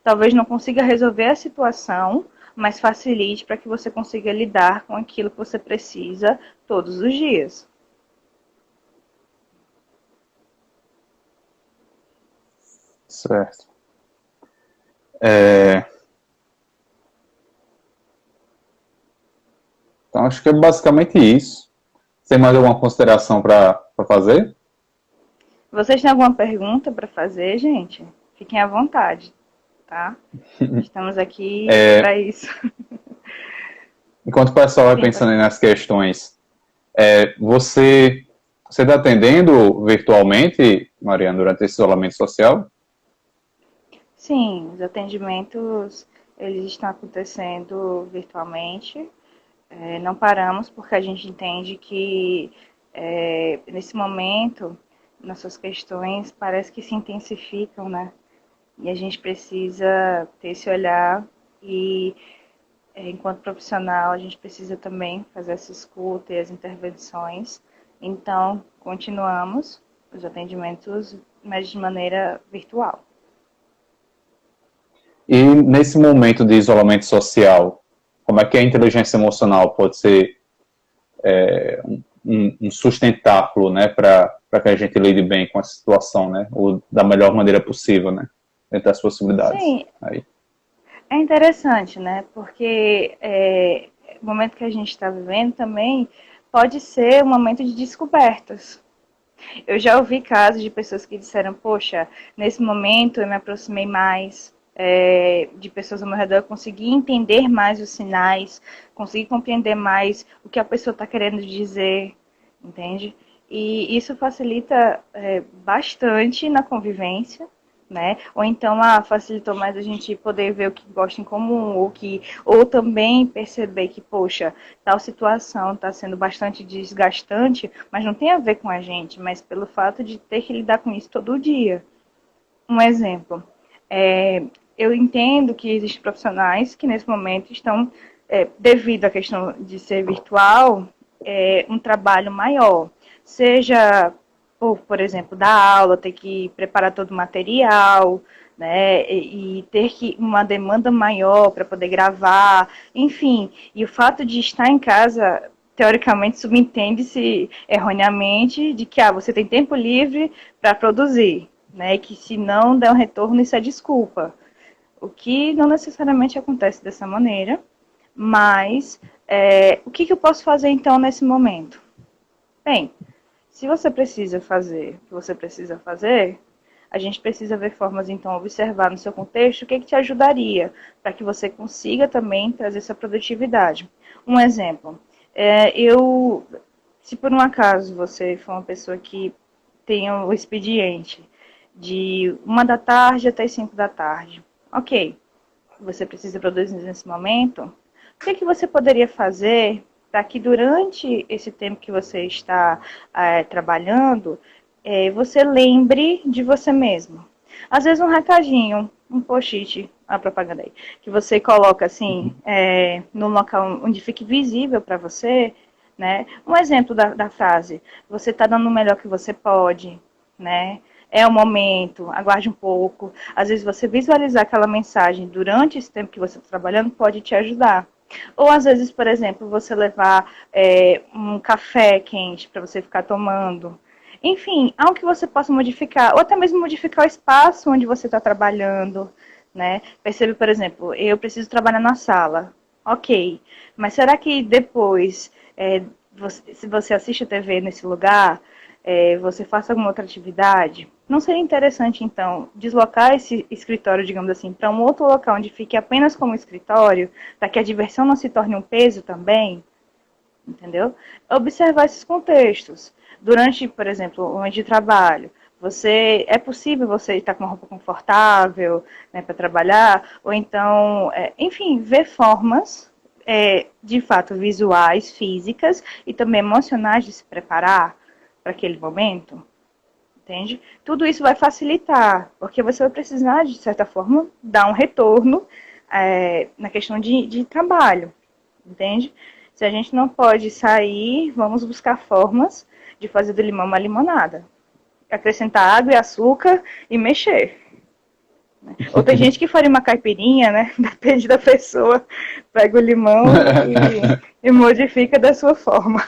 Speaker 2: Talvez não consiga resolver a situação, mas facilite para que você consiga lidar com aquilo que você precisa todos os dias.
Speaker 1: Certo. Então, acho que é basicamente isso. Tem mais alguma consideração para fazer?
Speaker 2: Vocês têm alguma pergunta para fazer, gente? Fiquem à vontade, tá? Estamos aqui para isso.
Speaker 1: Enquanto o pessoal vai pensando aí nas questões, você está atendendo virtualmente, Mariana, durante esse isolamento social?
Speaker 2: Sim, os atendimentos eles estão acontecendo virtualmente. Não paramos porque a gente entende que nesse momento nossas questões parece que se intensificam, né? E a gente precisa ter esse olhar e enquanto profissional a gente precisa também fazer essa escuta e as intervenções. Então, continuamos os atendimentos, mas de maneira virtual.
Speaker 1: E nesse momento de isolamento social, como é que a inteligência emocional pode ser um sustentáculo, né, para que a gente lide bem com a situação, né, ou da melhor maneira possível, né, dentro das possibilidades.
Speaker 2: Sim,
Speaker 1: Aí.
Speaker 2: é interessante, né? Porque o momento que a gente está vivendo também pode ser um momento de descobertas. Eu já ouvi casos de pessoas que disseram, poxa, nesse momento eu me aproximei mais de pessoas ao meu redor, eu consegui entender mais os sinais, consegui compreender mais o que a pessoa está querendo dizer, entende? E isso facilita bastante na convivência, né? Ou então facilitou mais a gente poder ver o que gosta em comum, ou também perceber que, poxa, tal situação está sendo bastante desgastante, mas não tem a ver com a gente, mas pelo fato de ter que lidar com isso todo dia. Um exemplo, eu entendo que existem profissionais que nesse momento estão, devido à questão de ser virtual, um trabalho maior, seja por exemplo, dar aula, ter que preparar todo o material, né, e ter que uma demanda maior para poder gravar, enfim. E o fato de estar em casa, teoricamente, subentende-se erroneamente de que você tem tempo livre para produzir, né, e que se não der um retorno, isso é desculpa. O que não necessariamente acontece dessa maneira, mas o que eu posso fazer então nesse momento? Bem, se você precisa fazer o que você precisa fazer, A gente precisa ver formas, então, observar no seu contexto o que, que te ajudaria para que você consiga também trazer essa produtividade. Um exemplo, se por um acaso você for uma pessoa que tem o expediente de 1 da tarde até 5 da tarde, ok, você precisa produzir nesse momento, o que, que você poderia fazer para que durante esse tempo que você está trabalhando, você lembre de você mesmo? Às vezes um recadinho, um post-it, a propaganda aí, que você coloca assim, no local onde fique visível para você, né? Um exemplo da frase, você está dando o melhor que você pode, né? É o momento, aguarde um pouco. Às vezes você visualizar aquela mensagem durante esse tempo que você está trabalhando pode te ajudar. Ou às vezes, por exemplo, você levar um café quente para você ficar tomando. Enfim, algo que você possa modificar, ou até mesmo modificar o espaço onde você está trabalhando, né? Percebe, por exemplo, eu preciso trabalhar na sala. Ok, mas será que depois, se você assiste a TV nesse lugar, você faça alguma outra atividade? Não seria interessante, então, deslocar esse escritório, digamos assim, para um outro local onde fique apenas como escritório, para que a diversão não se torne um peso também? Entendeu? Observar esses contextos. Durante, por exemplo, o momento de trabalho, é possível você estar com uma roupa confortável, né, para trabalhar, ou então, enfim, ver formas, de fato, visuais, físicas e também emocionais de se preparar para aquele momento, entende? Tudo isso vai facilitar, porque você vai precisar, de certa forma, dar um retorno na questão de trabalho, entende? Se a gente não pode sair, vamos buscar formas de fazer do limão uma limonada. Acrescentar água e açúcar e mexer. Ou tem gente que faria uma caipirinha, né? Depende da pessoa. Pega o limão e modifica da sua forma.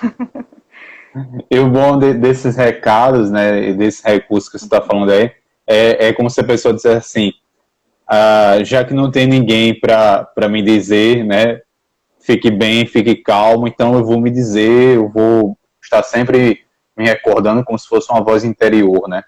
Speaker 1: E o bom desses recados, né, e desses recursos que você está falando aí, é como se a pessoa dissesse assim, já que não tem ninguém para me dizer, né, fique bem, fique calmo, então eu vou me dizer, eu vou estar sempre me recordando como se fosse uma voz interior, né?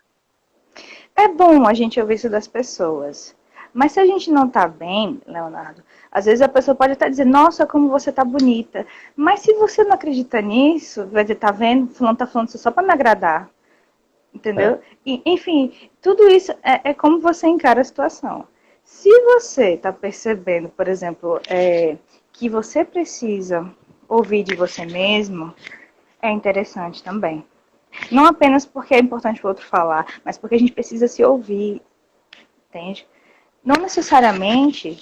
Speaker 2: É bom a gente ouvir isso das pessoas. Mas se a gente não tá bem, Leonardo, às vezes a pessoa pode até dizer, nossa, como você tá bonita. Mas se você não acredita nisso, vai dizer, tá vendo? Fulano tá falando isso só pra me agradar. Entendeu?
Speaker 1: É.
Speaker 2: E, enfim, tudo isso é como você encara a situação. Se você está percebendo, por exemplo, que você precisa ouvir de você mesmo, é interessante também. Não apenas porque é importante o outro falar, mas porque a gente precisa se ouvir, entende? Não necessariamente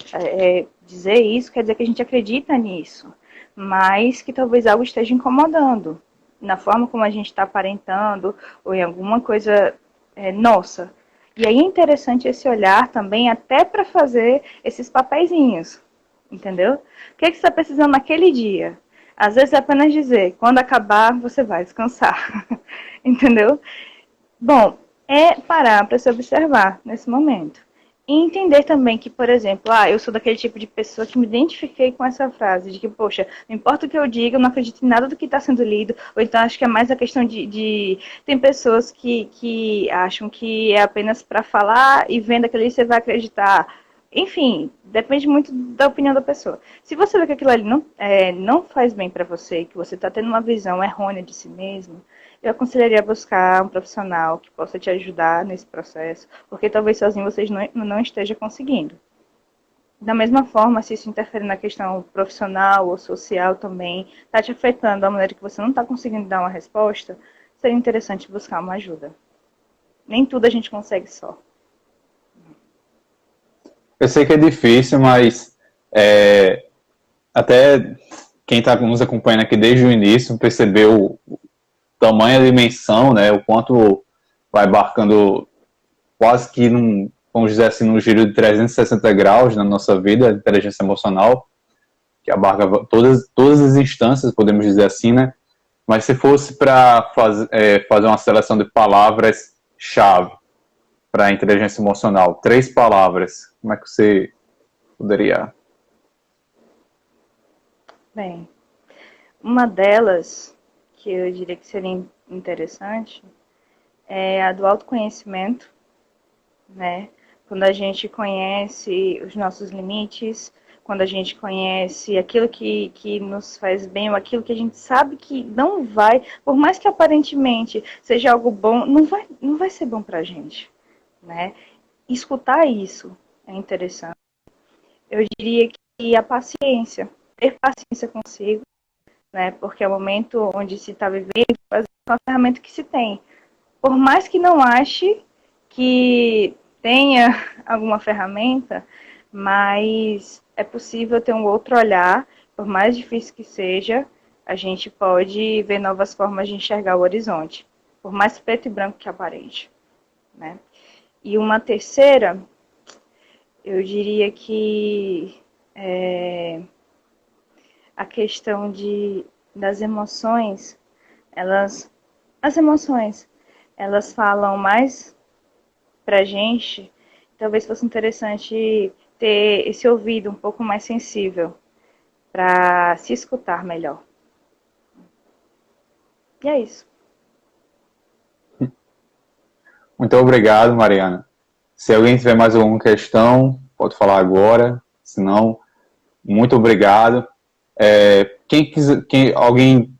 Speaker 2: dizer isso quer dizer que a gente acredita nisso, mas que talvez algo esteja incomodando na forma como a gente está aparentando ou em alguma coisa nossa. E aí é interessante esse olhar também até para fazer esses papeizinhos, entendeu? O que, é que você está precisando naquele dia? Às vezes é apenas dizer, quando acabar, você vai descansar, entendeu? Bom, é parar para se observar nesse momento. E entender também que, por exemplo, eu sou daquele tipo de pessoa que me identifiquei com essa frase, de que, poxa, não importa o que eu diga, eu não acredito em nada do que está sendo lido, ou então acho que é mais a questão Tem pessoas que acham que é apenas para falar e vendo aquilo ali você vai acreditar. Enfim, depende muito da opinião da pessoa. Se você vê que aquilo ali não faz bem para você, que você está tendo uma visão errônea de si mesmo, eu aconselharia buscar um profissional que possa te ajudar nesse processo, porque talvez sozinho vocês não esteja conseguindo. Da mesma forma, se isso interfere na questão profissional ou social também, está te afetando da maneira que você não está conseguindo dar uma resposta, seria interessante buscar uma ajuda. Nem tudo a gente consegue só.
Speaker 1: Eu sei que é difícil, mas até quem está nos acompanhando aqui desde o início percebeu o tamanho, a dimensão, né, o quanto vai abarcando quase que vamos dizer assim, num giro de 360 graus na nossa vida, a inteligência emocional, que abarca todas as instâncias, podemos dizer assim, né? Mas se fosse para fazer uma seleção de palavras-chave para a inteligência emocional, 3 palavras, como é que você poderia?
Speaker 2: Bem, uma delas, que eu diria que seria interessante, é a do autoconhecimento, né? Quando a gente conhece os nossos limites, quando a gente conhece aquilo que nos faz bem, ou aquilo que a gente sabe que não vai, por mais que aparentemente seja algo bom, não vai ser bom pra gente, né? Escutar isso é interessante. Eu diria que a paciência, ter paciência consigo, né? Porque é o momento onde se está vivendo, fazer uma ferramenta que se tem. Por mais que não ache que tenha alguma ferramenta, mas é possível ter um outro olhar, por mais difícil que seja, a gente pode ver novas formas de enxergar o horizonte, por mais preto e branco que aparente, né? E uma terceira, eu diria que a questão das emoções, as emoções, elas falam mais pra gente, talvez fosse interessante ter esse ouvido um pouco mais sensível para se escutar melhor. E é isso.
Speaker 1: Muito obrigado, Mariana. Se alguém tiver mais alguma questão, pode falar agora. Se não, muito obrigado. Alguém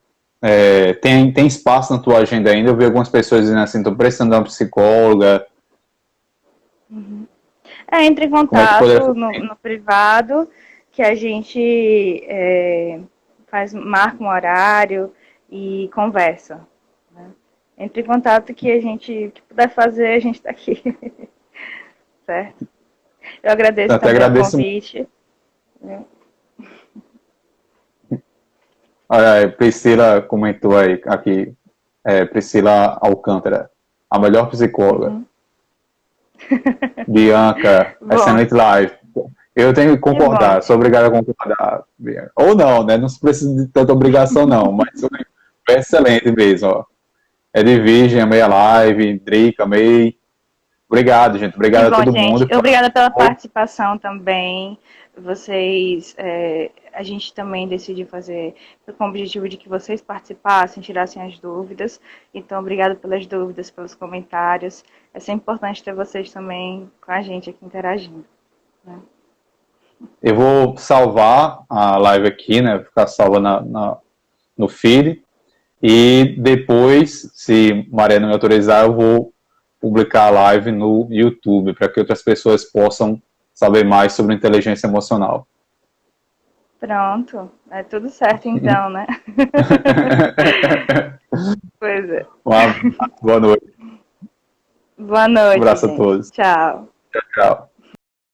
Speaker 1: tem espaço na tua agenda ainda? Eu vi algumas pessoas dizendo assim, estou precisando de uma psicóloga.
Speaker 2: Entre em
Speaker 1: Como é que
Speaker 2: contato
Speaker 1: poderia...
Speaker 2: no privado, que a gente marca um horário e conversa. Né? Entre em contato que a gente que puder fazer, a gente está aqui. Certo? Eu agradeço
Speaker 1: Até
Speaker 2: também o
Speaker 1: agradeço.
Speaker 2: convite.
Speaker 1: A Priscila comentou aí, aqui, Priscila Alcântara, a melhor psicóloga. Bianca, excelente live. Eu tenho que concordar, sou obrigado a concordar. Ou não, né? Não precisa de tanta obrigação, não, mas foi excelente mesmo. Ó. Edvige, amei a live, Drica, amei. Obrigado, gente. Obrigado a todo mundo.
Speaker 2: Obrigada pela participação também. Vocês, a gente também decidiu fazer com o objetivo de que vocês participassem, tirassem as dúvidas. Então, obrigada pelas dúvidas, pelos comentários. É sempre importante ter vocês também com a gente aqui interagindo. Né?
Speaker 1: Eu vou salvar a live aqui, né? Ficar salva no feed. E depois, se Mariana me autorizar, eu vou publicar a live no YouTube para que outras pessoas possam saber mais sobre inteligência emocional.
Speaker 2: Pronto, é tudo certo então, né? Pois é.
Speaker 1: Boa noite.
Speaker 2: Boa noite,
Speaker 1: Um abraço
Speaker 2: gente.
Speaker 1: a todos.
Speaker 2: Tchau.
Speaker 1: Tchau, tchau.